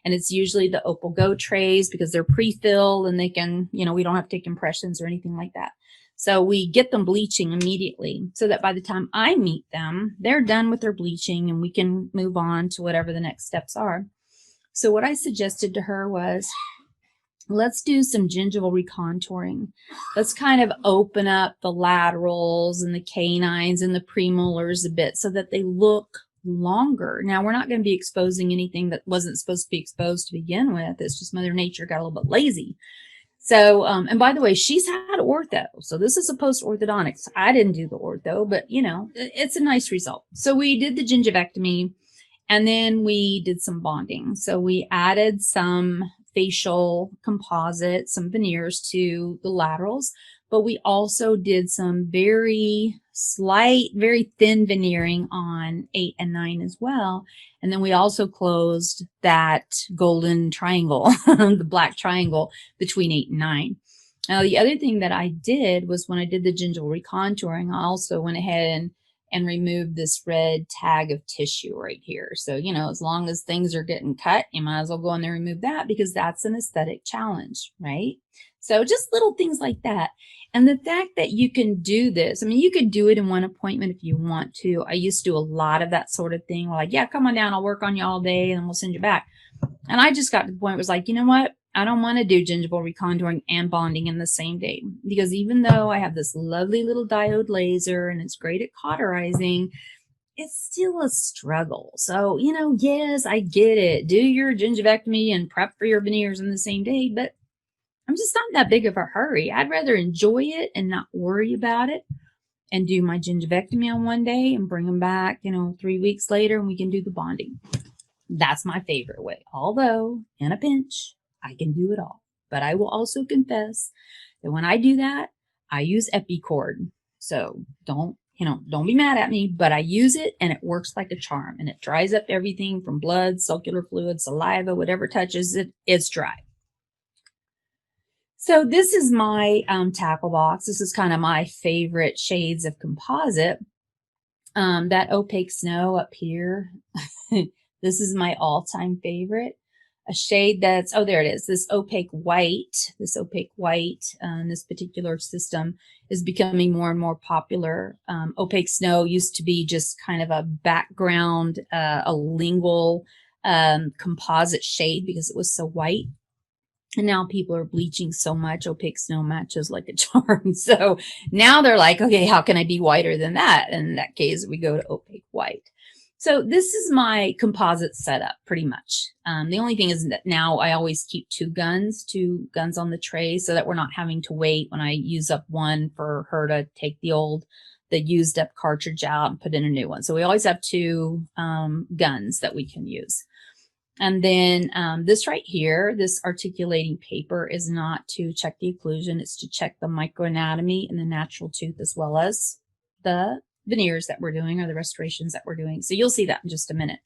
And it's usually the Opal Go trays because they're pre-filled and they can, you know, we don't have to take impressions or anything like that. So we get them bleaching immediately so that by the time I meet them, they're done with their bleaching and we can move on to whatever the next steps are. So what I suggested to her was, let's do some gingival recontouring. Let's kind of open up the laterals and the canines and the premolars a bit so that they look longer. Now, we're not going to be exposing anything that wasn't supposed to be exposed to begin with. It's just Mother Nature got a little bit lazy. So, and by the way, she's had ortho. So this is a post-orthodontics. I didn't do the ortho, but you know, it's a nice result. So we did the gingivectomy and then we did some bonding. So we added some facial composite, some veneers to the laterals, but we also did some very slight, very thin veneering on 8 and 9 as well. And then we also closed that golden triangle, the black triangle between 8 and 9. Now, the other thing that I did was when I did the gingival recontouring, I also went ahead and remove this red tag of tissue right here. So, you know, as long as things are getting cut, you might as well go in there and remove that because that's an aesthetic challenge, right? So just little things like that. And the fact that you can do this, I mean, you could do it in one appointment if you want to. I used to do a lot of that sort of thing. We're like, yeah, come on down. I'll work on you all day and we'll send you back. And I just got to the point where it was like, you know what? I don't want to do gingival recontouring and bonding in the same day because even though I have this lovely little diode laser and it's great at cauterizing, it's still a struggle. So, you know, yes, I get it. Do your gingivectomy and prep for your veneers in the same day, but I'm just not that big of a hurry. I'd rather enjoy it and not worry about it and do my gingivectomy on one day and bring them back, you know, 3 weeks later and we can do the bonding. That's my favorite way. Although, in a pinch, I can do it all. But I will also confess that when I do that, I use EpiCord. So don't be mad at me, but I use it and it works like a charm and it dries up everything from blood, circular fluid, saliva, whatever touches it, it's dry. So this is my tackle box. This is kind of my favorite shades of composite. That opaque snow up here, this is my all-time favorite. A shade that's, oh, there it is. This opaque white in this particular system is becoming more and more popular. Opaque snow used to be just kind of a background, a lingual composite shade because it was so white. And now people are bleaching so much, opaque snow matches like a charm. So now they're like, okay, how can I be whiter than that? And in that case, we go to opaque white. So this is my composite setup pretty much. The only thing is that now I always keep two guns on the tray so that we're not having to wait when I use up one for her to take the used up cartridge out and put in a new one. So we always have two guns that we can use. And then this right here, this articulating paper is not to check the occlusion, it's to check the microanatomy and the natural tooth as well as the veneers that we're doing or the restorations that we're doing. So you'll see that in just a minute.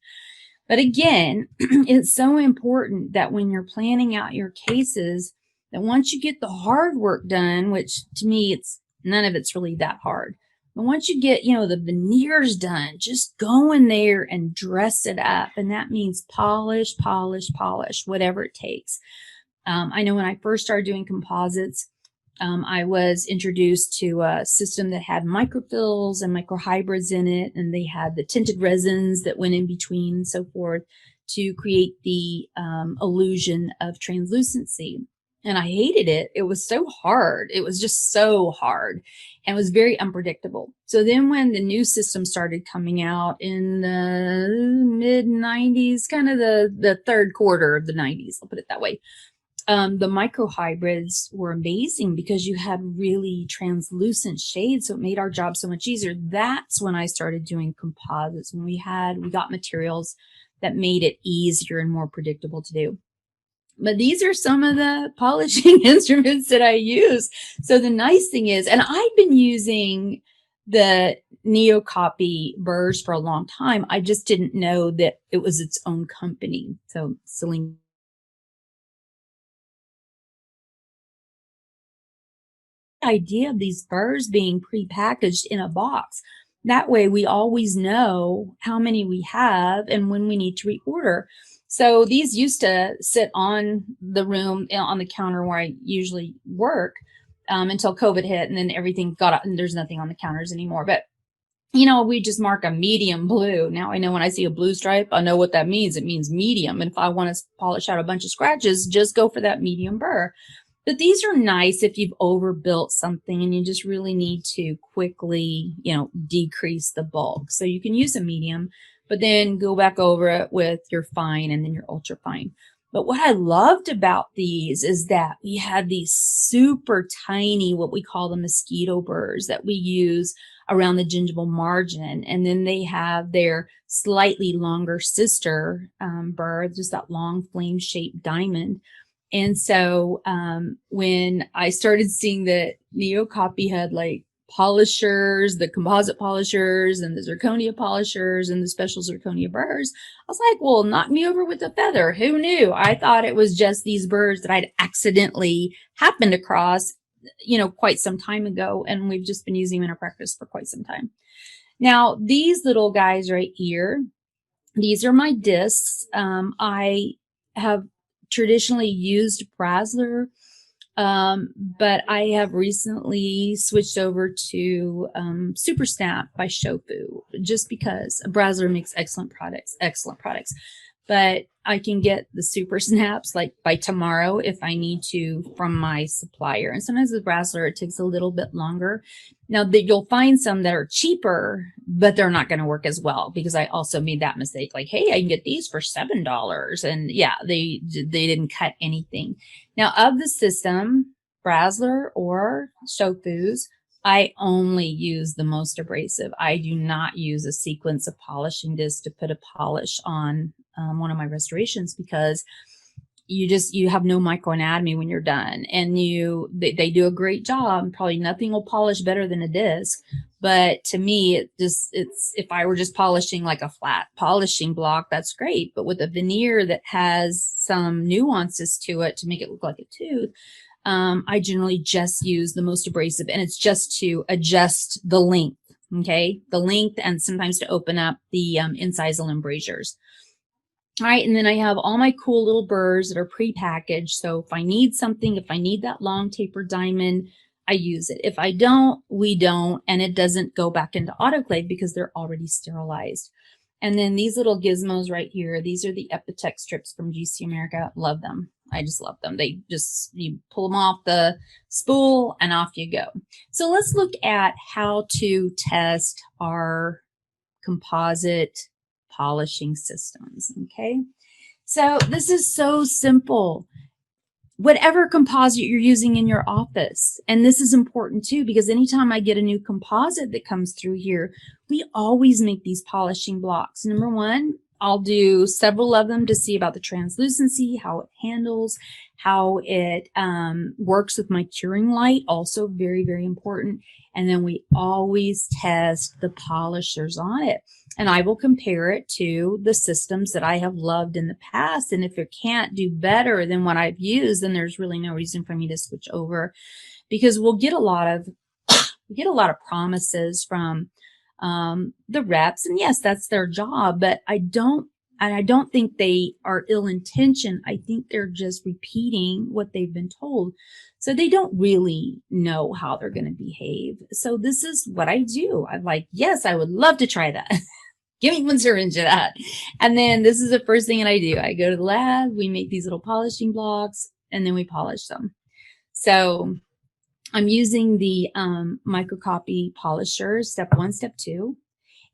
But again, it's so important that when you're planning out your cases, that once you get the hard work done, which to me, none of it's really that hard. But once you get, the veneers done, just go in there and dress it up. And that means polish, polish, polish, whatever it takes. I know when I first started doing composites, I was introduced to a system that had microfills and microhybrids in it, and they had the tinted resins that went in between and so forth to create the illusion of translucency. And I hated it. It was so hard. It was just so hard and was very unpredictable. So then when the new system started coming out in the mid 90s, kind of the third quarter of the 90s, I'll put it that way, the microhybrids were amazing because you had really translucent shades. So it made our job so much easier. That's when I started doing composites, when we got materials that made it easier and more predictable to do. But these are some of the polishing instruments that I use. So the nice thing is, and I've been using the NeoCopy burrs for a long time. I just didn't know that it was its own company. So Celine. Idea of these burrs being pre-packaged in a box. That way we always know how many we have and when we need to reorder. So these used to sit on the room, on the counter where I usually work until COVID hit, and then everything got up and there's nothing on the counters anymore. But we just mark a medium blue. Now I know when I see a blue stripe, I know what that means. It means medium. And if I want to polish out a bunch of scratches, just go for that medium burr. But these are nice if you've overbuilt something and you just really need to quickly, decrease the bulk. So you can use a medium, but then go back over it with your fine and then your ultra fine. But what I loved about these is that we had these super tiny, what we call the mosquito burrs that we use around the gingival margin. And then they have their slightly longer sister burr, just that long flame shaped diamond. And so when I started seeing that NeoCopy had like polishers, the composite polishers and the zirconia polishers and the special zirconia burrs, I was like, well, knock me over with a feather. Who knew? I thought it was just these burrs that I'd accidentally happened across, quite some time ago. And we've just been using them in our practice for quite some time. Now, these little guys right here, these are my discs. I have traditionally used Brasseler, but I have recently switched over to Super Snap by Shofu, just because Brasseler makes excellent products. But I can get the Super Snaps like by tomorrow if I need to from my supplier. And sometimes with Brasseler, it takes a little bit longer. Now you'll find some that are cheaper, but they're not going to work as well because I also made that mistake. Like, hey, I can get these for $7. And yeah, they didn't cut anything. Now of the system, Brasseler or Shofu's, I only use the most abrasive. I do not use a sequence of polishing discs to put a polish on one of my restorations because you have no microanatomy when you're done, and they do a great job. Probably nothing will polish better than a disc, but to me, it's if I were just polishing like a flat polishing block, that's great. But with a veneer that has some nuances to it to make it look like a tooth, I generally just use the most abrasive, and it's just to adjust the length, okay? The length, and sometimes to open up the incisal embrasures. All right, and then I have all my cool little burrs that are pre-packaged. So if I need something, if I need that long tapered diamond, I use it. If I don't, we don't, and it doesn't go back into autoclave because they're already sterilized. And then these little gizmos right here, these are the Epitech strips from GC America. Love them. I just love them. They just, you pull them off the spool and off you go. So let's look at how to test our composite polishing systems. Okay. So this is so simple. Whatever composite you're using in your office. And this is important too, because anytime I get a new composite that comes through here, we always make these polishing blocks. Number one, I'll do several of them to see about the translucency, how it handles, how it works with my curing light, also very, very important. And then we always test the polishers on it. And I will compare it to the systems that I have loved in the past. And if it can't do better than what I've used, then there's really no reason for me to switch over, because we'll get a lot of promises from the reps. And yes, that's their job, but I don't think they are ill-intentioned. I think they're just repeating what they've been told. So they don't really know how they're going to behave. So this is what I do. I'm like, yes, I would love to try that. Give me one syringe of that. And then this is the first thing that I do. I go to the lab, we make these little polishing blocks, and then we polish them. So I'm using the microcopy polisher, step 1, step 2.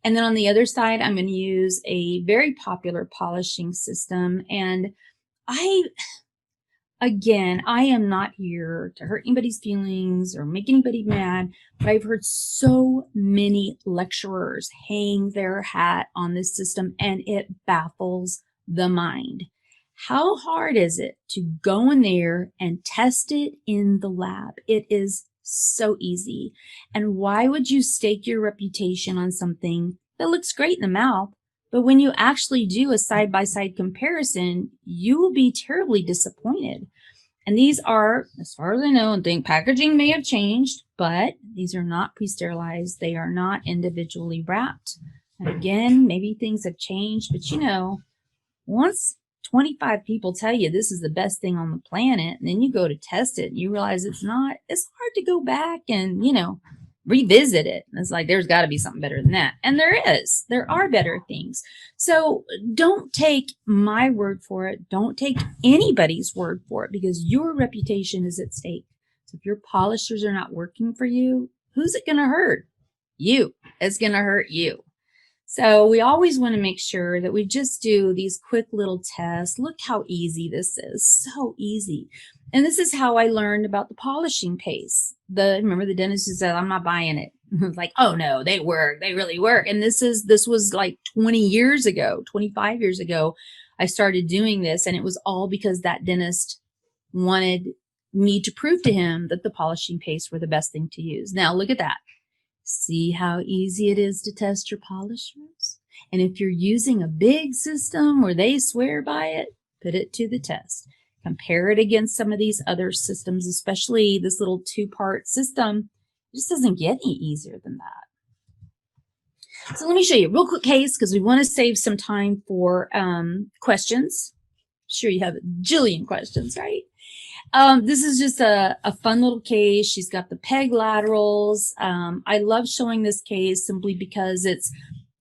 And then on the other side, I'm going to use a very popular polishing system. And again, I am not here to hurt anybody's feelings or make anybody mad, but I've heard so many lecturers hang their hat on this system, and it baffles the mind. How hard is it to go in there and test it in the lab? It is so easy. And why would you stake your reputation on something that looks great in the mouth, but when you actually do a side-by-side comparison, you will be terribly disappointed. And these are, as far as I know, and think packaging may have changed, but these are not pre-sterilized. They are not individually wrapped. And again, maybe things have changed, but you know, once 25 people tell you this is the best thing on the planet, and then you go to test it and you realize it's not, it's hard to go back and, you know, revisit it. It's like, there's got to be something better than that. And there are better things. So don't take my word for it. Don't take anybody's word for it, because your reputation is at stake. So if your polishers are not working for you, who's it going to hurt? You. It's going to hurt you. So we always want to make sure that we just do these quick little tests. Look how easy this is. So easy. And this is how I learned about the polishing paste. Remember the dentist who said, I'm not buying it. I was like, oh no, they work. They really work. And this was like 20 years ago, 25 years ago, I started doing this. And it was all because that dentist wanted me to prove to him that the polishing paste were the best thing to use. Now look at that. See how easy it is to test your polishers? And if you're using a big system where they swear by it, put it to the test. Compare it against some of these other systems, especially this little 2-part system. It just doesn't get any easier than that. So let me show you a real quick case, because we want to save some time for questions. I'm sure you have a jillion questions, right? This is just a fun little case. She's got the peg laterals. I love showing this case simply because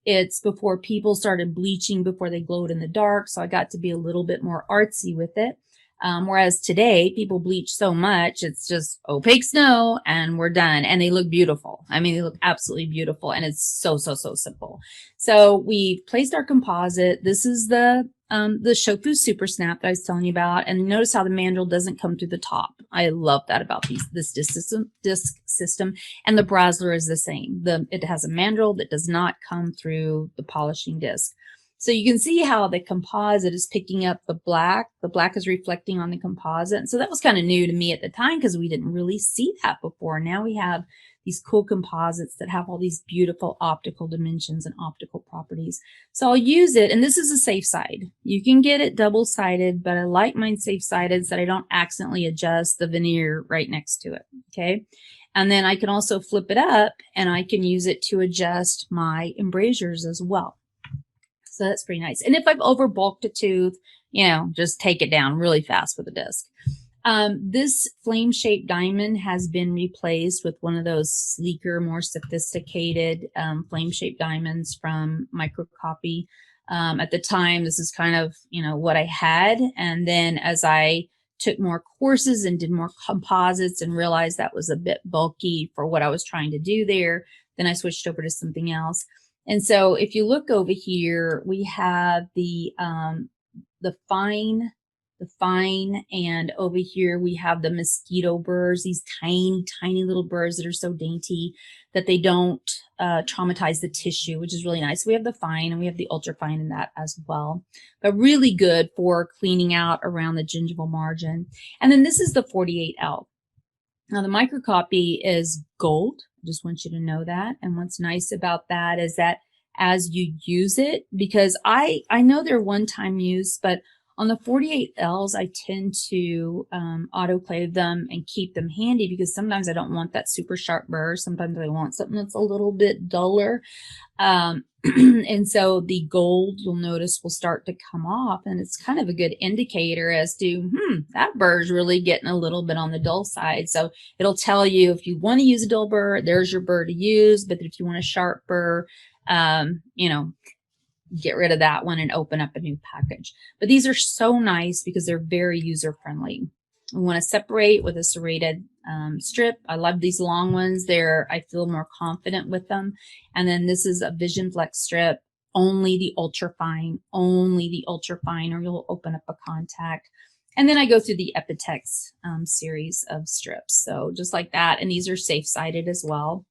it's before people started bleaching, before they glowed in the dark. So I got to be a little bit more artsy with it. Whereas today people bleach so much, it's just opaque snow and we're done. And they look beautiful. I mean, they look absolutely beautiful, and it's so simple. So we placed our composite. This is the Shofu Super Snap that I was telling you about. And notice how the mandrel doesn't come through the top. I love that about this disc system. And the Brasseler is the same. It has a mandrel that does not come through the polishing disc. So you can see how the composite is picking up the black. The black is reflecting on the composite. And so that was kind of new to me at the time, because we didn't really see that before. Now we have these cool composites that have all these beautiful optical dimensions and optical properties. So I'll use it, and this is a safe side. You can get it double-sided, but I like mine safe-sided so that I don't accidentally adjust the veneer right next to it, okay? And then I can also flip it up, and I can use it to adjust my embrasures as well. So that's pretty nice. And if I've overbulked a tooth, you know, just take it down really fast with a disc. This flame-shaped diamond has been replaced with one of those sleeker, more sophisticated flame-shaped diamonds from Microcopy. At the time, this is kind of, you know, what I had. And then as I took more courses and did more composites and realized that was a bit bulky for what I was trying to do there. Then I switched over to something else. And so if you look over here, we have the fine, and over here we have the mosquito burrs, these tiny, tiny little burrs that are so dainty that they don't traumatize the tissue, which is really nice. We have the fine and we have the ultra fine in that as well, but really good for cleaning out around the gingival margin. And then this is the 48L. Now the microcopy is gold. I just want you to know that. And what's nice about that is that as you use it, because I know they're one-time use, but on the 48Ls, I tend to autoclave them and keep them handy because sometimes I don't want that super sharp burr. Sometimes I want something that's a little bit duller. And so the gold, you'll notice, will start to come off, and it's kind of a good indicator as to, that burr is really getting a little bit on the dull side. So it'll tell you if you want to use a dull burr, there's your burr to use. But if you want a sharp burr, get rid of that one and open up a new package. But these are so nice because they're very user friendly. We want to separate with a serrated strip. I love these long ones. I feel more confident with them. And then this is a Vision Flex strip, only the ultra fine, or you'll open up a contact. And then I go through the Epitex series of strips. So just like that. And these are safe sided as well.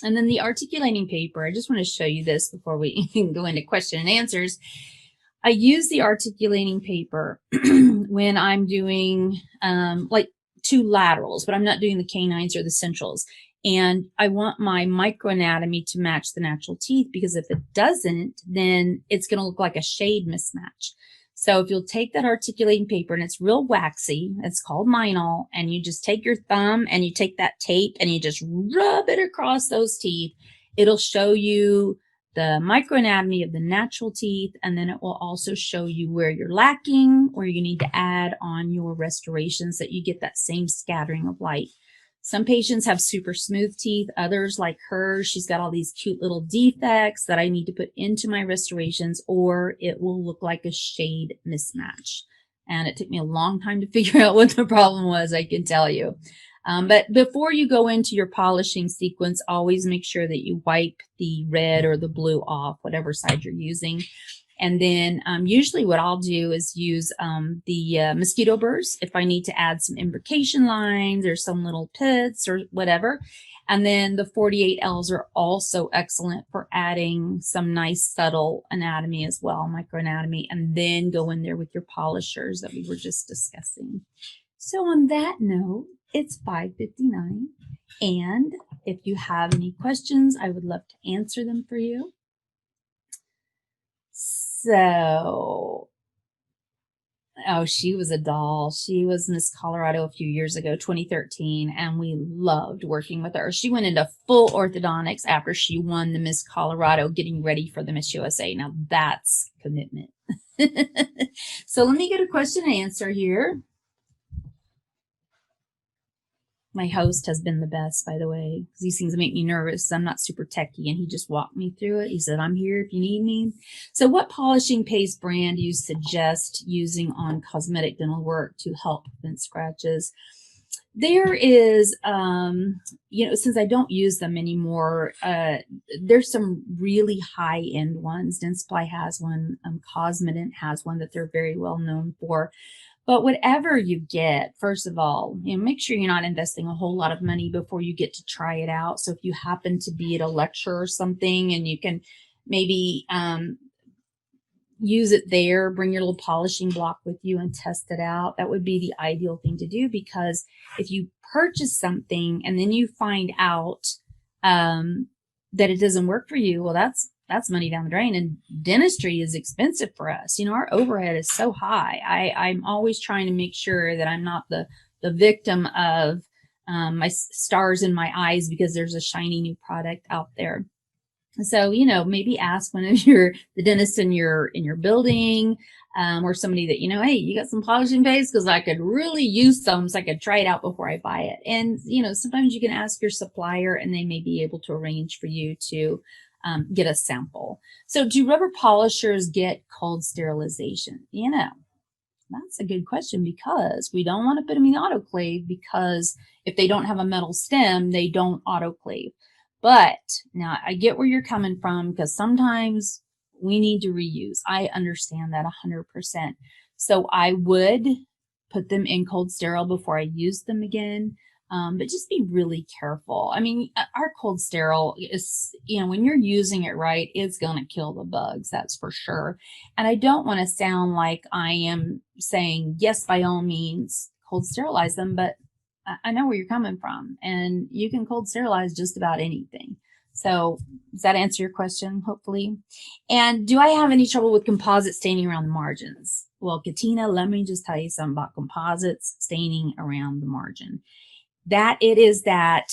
And then the articulating paper, I just want to show you this before we go into question and answers. I use the articulating paper when I'm doing like 2 laterals, but I'm not doing the canines or the centrals. And I want my microanatomy to match the natural teeth, because if it doesn't, then it's going to look like a shade mismatch. So if you'll take that articulating paper, and it's real waxy, it's called Meinol, and you just take your thumb and you take that tape and you just rub it across those teeth, it'll show you the microanatomy of the natural teeth, and then it will also show you where you're lacking, where you need to add on your restorations, that you get that same scattering of light. Some patients have super smooth teeth. Others, like her, she's got all these cute little defects that I need to put into my restorations, or it will look like a shade mismatch. And it took me a long time to figure out what the problem was, I can tell you. But before you go into your polishing sequence, always make sure that you wipe the red or the blue off, whatever side you're using. And then usually what I'll do is use the mosquito burrs if I need to add some imbrication lines or some little pits or whatever. And then the 48Ls are also excellent for adding some nice subtle anatomy as well, microanatomy, and then go in there with your polishers that we were just discussing. So on that note, it's 5:59. And if you have any questions, I would love to answer them for you. So, oh, she was a doll. She was Miss Colorado a few years ago, 2013, and we loved working with her. She went into full orthodontics after she won the Miss Colorado, getting ready for the Miss USA. Now that's commitment. So let me get a question and answer here. My host has been the best, by the way, because these things make me nervous. I'm not super techie, and he just walked me through it. He said, I'm here if you need me. So what polishing paste brand do you suggest using on cosmetic dental work to help prevent scratches? There is, since I don't use them anymore, there's some really high-end ones. Dentsply has one, Cosmedent has one that they're very well known for. But whatever you get, first of all, make sure you're not investing a whole lot of money before you get to try it out. So if you happen to be at a lecture or something and you can maybe use it there, bring your little polishing block with you and test it out, that would be the ideal thing to do. Because if you purchase something and then you find out that it doesn't work for you, well, that's money down the drain, and dentistry is expensive for us. Our overhead is so high. I'm always trying to make sure that I'm not the victim of my stars in my eyes because there's a shiny new product out there. So, maybe ask one of the dentists in your building, or somebody that, hey, you got some polishing paste? Because I could really use some, so I could try it out before I buy it. And, sometimes you can ask your supplier and they may be able to arrange for you to get a sample. So do rubber polishers get cold sterilization? That's a good question, because we don't want to put them in the autoclave, because if they don't have a metal stem, they don't autoclave. But now I get where you're coming from, because sometimes we need to reuse. I understand that 100%. So I would put them in cold sterile before I use them again. But just be really careful. I mean, our cold sterile is, when you're using it right, it's going to kill the bugs, that's for sure. And I don't want to sound like I am saying, yes, by all means, cold sterilize them, but I know where you're coming from, and you can cold sterilize just about anything. So does that answer your question, hopefully? And do I have any trouble with composite staining around the margins? Well, Katina, let me just tell you something about composites staining around the margin. That it is that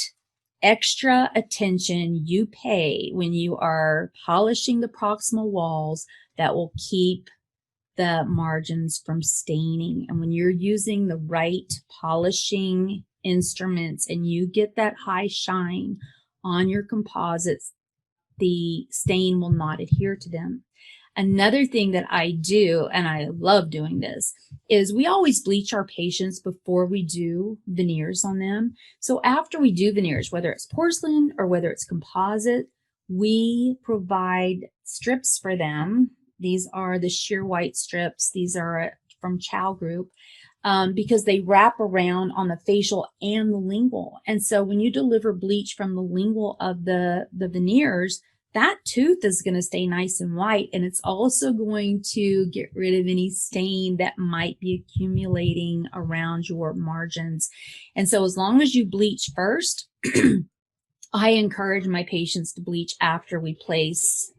extra attention you pay when you are polishing the proximal walls that will keep the margins from staining. And when you're using the right polishing instruments and you get that high shine on your composites, the stain will not adhere to them. Another thing that I do, and I love doing this, is we always bleach our patients before we do veneers on them. So after we do veneers, whether it's porcelain or whether it's composite, we provide strips for them. These are the sheer white strips. These are from Chow Group, because they wrap around on the facial and the lingual. And so when you deliver bleach from the lingual of the veneers, that tooth is going to stay nice and white, and it's also going to get rid of any stain that might be accumulating around your margins. And so as long as you bleach first, I encourage my patients to bleach after we place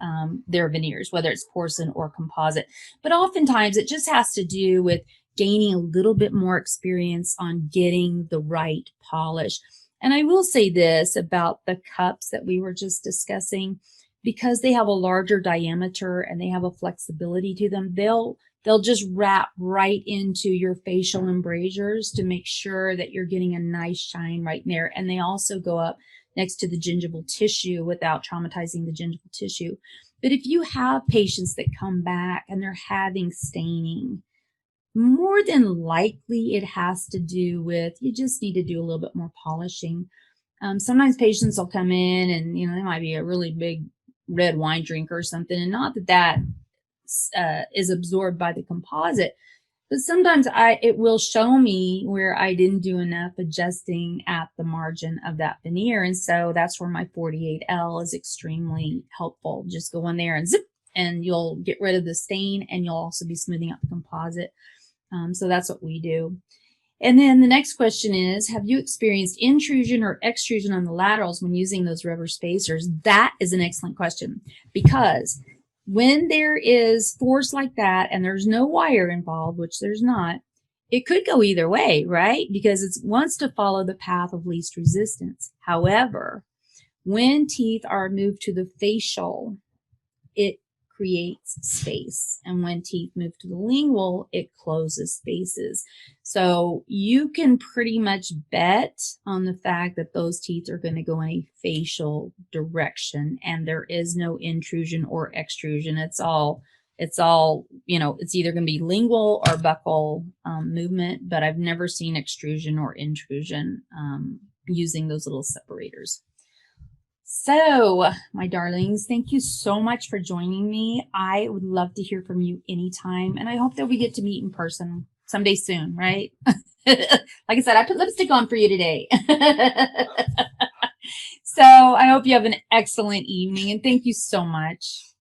their veneers, whether it's porcelain or composite. But oftentimes it just has to do with gaining a little bit more experience on getting the right polish. And I will say this about the cups that we were just discussing: because they have a larger diameter and they have a flexibility to them, they'll just wrap right into your facial embrasures to make sure that you're getting a nice shine right there. And they also go up next to the gingival tissue without traumatizing the gingival tissue. But if you have patients that come back and they're having staining, more than likely it has to do with, you just need to do a little bit more polishing. Sometimes patients will come in and, they might be a really big red wine drinker or something, and not that is absorbed by the composite, but sometimes it will show me where I didn't do enough adjusting at the margin of that veneer. And so that's where my 48L is extremely helpful. Just go in there and zip, and you'll get rid of the stain, and you'll also be smoothing out the composite. So that's what we do. And then the next question is, have you experienced intrusion or extrusion on the laterals when using those rubber spacers? That is an excellent question, because when there is force like that and there's no wire involved, which there's not, it could go either way, right? Because it wants to follow the path of least resistance. However, when teeth are moved to the facial, it creates space. And when teeth move to the lingual, it closes spaces. So you can pretty much bet on the fact that those teeth are going to go in a facial direction, and there is no intrusion or extrusion. It's all, it's either going to be lingual or buccal movement, but I've never seen extrusion or intrusion using those little separators. So, my darlings, thank you so much for joining me. I would love to hear from you anytime, and I hope that we get to meet in person someday soon, right? Like I said, I put lipstick on for you today. So, I hope you have an excellent evening, and thank you so much.